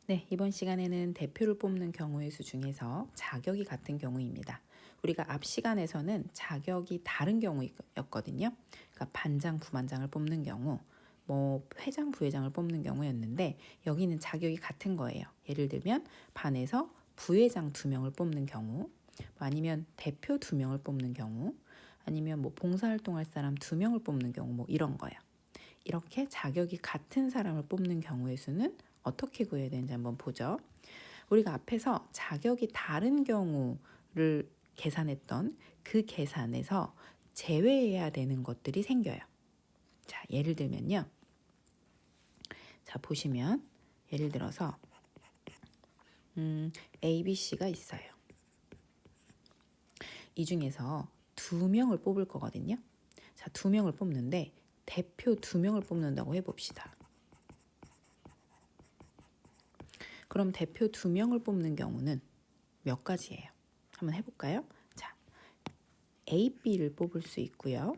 네, 이번 시간에는 대표를 뽑는 경우의 수 중에서 자격이 같은 경우입니다. 우리가 앞 시간에서는 자격이 다른 경우였거든요. 그러니까 반장, 부반장을 뽑는 경우, 회장, 부회장을 뽑는 경우였는데 여기는 자격이 같은 거예요. 예를 들면 반에서 부회장 2명을 뽑는 경우, 아니면 대표 2명을 뽑는 경우, 아니면 봉사활동할 사람 2명을 뽑는 경우, 이런 거예요. 이렇게 자격이 같은 사람을 뽑는 경우의 수는 어떻게 구해야 되는지 한번 보죠. 우리가 앞에서 자격이 다른 경우를 계산했던 그 계산에서 제외해야 되는 것들이 생겨요. 자, 예를 들면요. 자, 보시면 예를 들어서 A, B, C가 있어요. 이 중에서 2명을 뽑을 거거든요. 자, 2명을 뽑는데 대표 2명을 뽑는다고 해봅시다. 그럼 대표 2명을 뽑는 경우는 몇 가지예요? 한번 해볼까요? 자, A, B를 뽑을 수 있고요.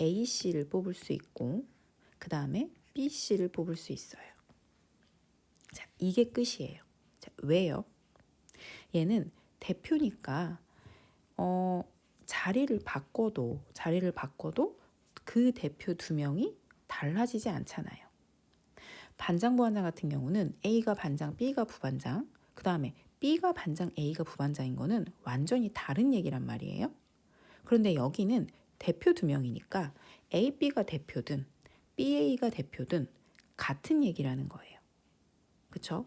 A, C를 뽑을 수 있고 그 다음에 B, C를 뽑을 수 있어요. 자, 이게 끝이에요. 자, 왜요? 얘는 대표니까 자리를 바꿔도 그 대표 2명이 달라지지 않잖아요. 반장, 부반장 같은 경우는 A가 반장, B가 부반장, 그 다음에 B가 반장, A가 부반장인 거는 완전히 다른 얘기란 말이에요. 그런데 여기는 대표 2명이니까 A, B가 대표든 B, A가 대표든 같은 얘기라는 거예요. 그렇죠?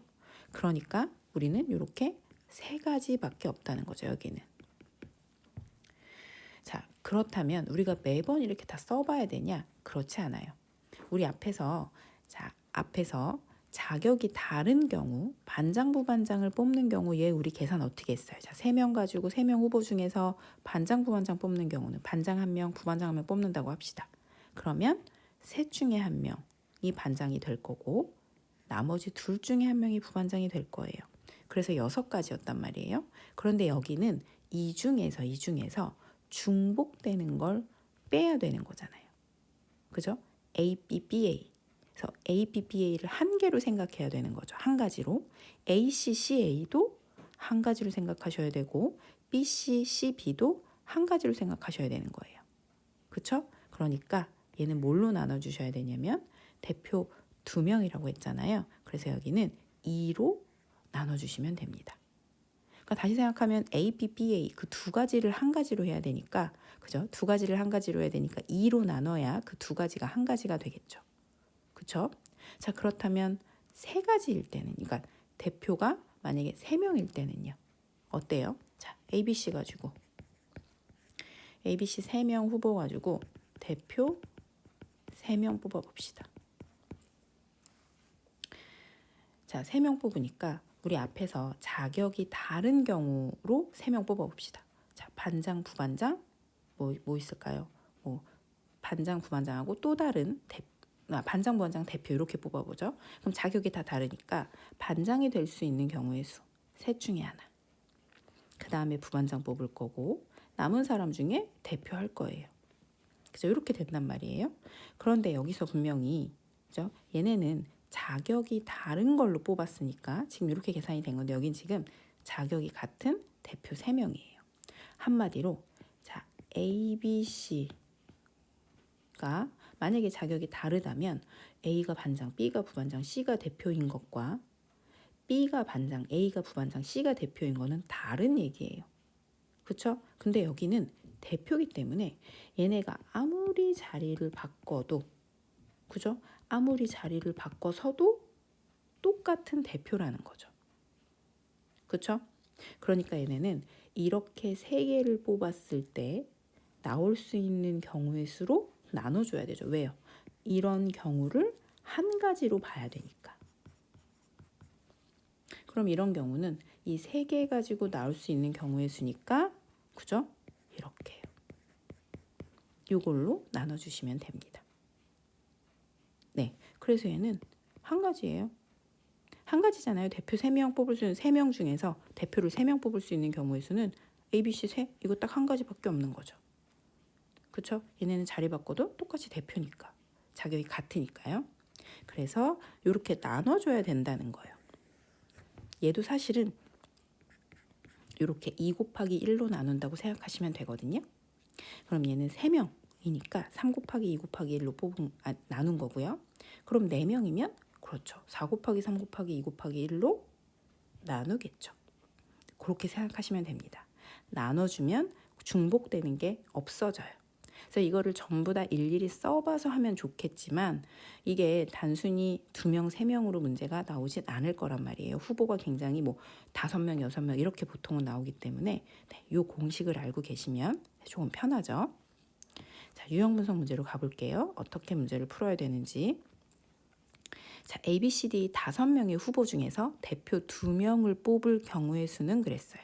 그러니까 우리는 이렇게 3가지밖에 없다는 거죠, 여기는. 자, 그렇다면 우리가 매번 이렇게 다 써봐야 되냐? 그렇지 않아요. 우리 앞에서 자격이 다른 경우, 반장, 부반장을 뽑는 경우에 우리 계산 어떻게 했어요? 자, 3명 가지고 3명 후보 중에서 반장, 부반장 뽑는 경우는 반장 1명, 부반장 1명 뽑는다고 합시다. 그러면 셋 중에 1명이 반장이 될 거고 나머지 2 중에 1명이 부반장이 될 거예요. 그래서 6가지였단 말이에요. 그런데 여기는 이 중에서 중복되는 걸 빼야 되는 거잖아요. 그죠? A, B, B, A. 그래서 A, B, B, A를 한 개로 생각해야 되는 거죠. 한 가지로. A, C, C, A도 한 가지로 생각하셔야 되고 B, C, C, B도 한 가지로 생각하셔야 되는 거예요. 그렇죠? 그러니까 얘는 뭘로 나눠주셔야 되냐면 대표 2명이라고 했잖아요. 그래서 여기는 2로 나눠주시면 됩니다. 그러니까 다시 생각하면 A, B, B, A 그 2가지를 한 가지로 해야 되니까, 그죠? 2가지를 한 가지로 해야 되니까 2로 나눠야 그 2가지가 한 가지가 되겠죠. 그렇죠? 자, 그렇다면 3가지일 때는, 그러니까 대표가 만약에 3명일 때는요. 어때요? 자, A, B, C 가지고 A, B, C 3명 후보 가지고 대표 3명 뽑아봅시다. 자, 3명 뽑으니까 우리 앞에서 자격이 다른 경우로 3명 뽑아봅시다. 자, 반장, 부반장 뭐 있을까요? 반장, 부반장하고 또 다른 반장, 부반장, 대표 이렇게 뽑아보죠. 그럼 자격이 다 다르니까 반장이 될 수 있는 경우의 수, 셋 중에 하나. 그 다음에 부반장 뽑을 거고 남은 사람 중에 대표 할 거예요. 그래서 이렇게 된단 말이에요. 그런데 여기서 분명히, 그죠? 얘네는 자격이 다른 걸로 뽑았으니까 지금 이렇게 계산이 된 건데 여긴 지금 자격이 같은 대표 3명이에요. 한마디로 자, A, B, C가 만약에 자격이 다르다면 A가 반장, B가 부반장, C가 대표인 것과 B가 반장, A가 부반장, C가 대표인 거는 다른 얘기예요. 그렇죠? 근데 여기는 대표이기 때문에 얘네가 아무리 자리를 바꿔도, 그죠? 아무리 자리를 바꿔서도 똑같은 대표라는 거죠. 그렇죠? 그러니까 얘네는 이렇게 3개를 뽑았을 때 나올 수 있는 경우의 수로 나눠줘야 되죠. 왜요? 이런 경우를 한 가지로 봐야 되니까. 그럼 이런 경우는 이 3개 가지고 나올 수 있는 경우의 수니까, 그죠? 이렇게요. 이걸로 나눠주시면 됩니다. 네, 그래서 얘는 한 가지예요. 한 가지잖아요. 대표 3명 뽑을 수 있는 3명 중에서 대표를 3명 뽑을 수 있는 경우의 수는 A, B, C 이거 딱 한 가지밖에 없는 거죠. 그렇죠? 얘네는 자리 바꿔도 똑같이 대표니까. 자격이 같으니까요. 그래서 이렇게 나눠줘야 된다는 거예요. 얘도 사실은 이렇게 2 곱하기 1로 나눈다고 생각하시면 되거든요. 그럼 얘는 3명이니까 3 곱하기 2 곱하기 1로 나눈 거고요. 그럼 4명이면 그렇죠. 4 곱하기 3 곱하기 2 곱하기 1로 나누겠죠. 그렇게 생각하시면 됩니다. 나눠주면 중복되는 게 없어져요. 그래서 이거를 전부 다 일일이 써봐서 하면 좋겠지만 이게 단순히 2명, 3명으로 문제가 나오진 않을 거란 말이에요. 후보가 굉장히 5명, 6명 이렇게 보통은 나오기 때문에 이 공식을 알고 계시면 조금 편하죠. 자, 유형 분석 문제로 가볼게요. 어떻게 문제를 풀어야 되는지. 자, A, B, C, D 5명의 후보 중에서 대표 2명을 뽑을 경우의 수는 그랬어요.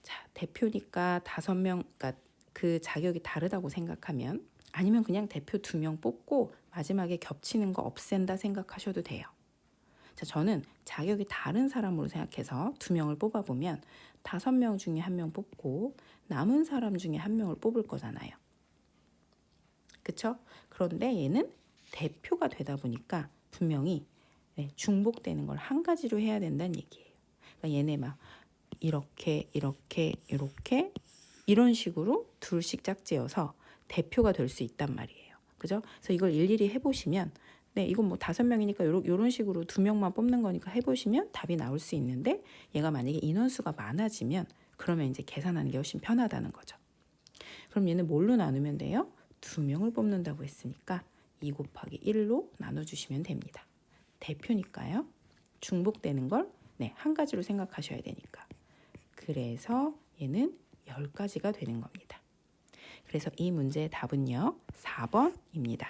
자, 대표니까 5명, 그러니까 그 자격이 다르다고 생각하면 아니면 그냥 대표 2명 뽑고 마지막에 겹치는 거 없앤다 생각하셔도 돼요. 자, 저는 자격이 다른 사람으로 생각해서 2명을 뽑아보면 5명 중에 1명 뽑고 남은 사람 중에 1명을 뽑을 거잖아요. 그쵸? 그런데 얘는 대표가 되다 보니까 분명히 중복되는 걸 한 가지로 해야 된다는 얘기예요. 그러니까 얘네 막 이렇게 이런 식으로 둘씩 짝지어서 대표가 될 수 있단 말이에요. 그죠? 그래서 이걸 일일이 해보시면 이건 5명이니까 이런 식으로 2명만 뽑는 거니까 해보시면 답이 나올 수 있는데 얘가 만약에 인원수가 많아지면 그러면 이제 계산하는 게 훨씬 편하다는 거죠. 그럼 얘는 뭘로 나누면 돼요? 2명을 뽑는다고 했으니까 2 곱하기 1로 나눠주시면 됩니다. 대표니까요. 중복되는 걸 한 가지로 생각하셔야 되니까. 그래서 얘는 10가지가 되는 겁니다. 그래서 이 문제의 답은요. 4번입니다.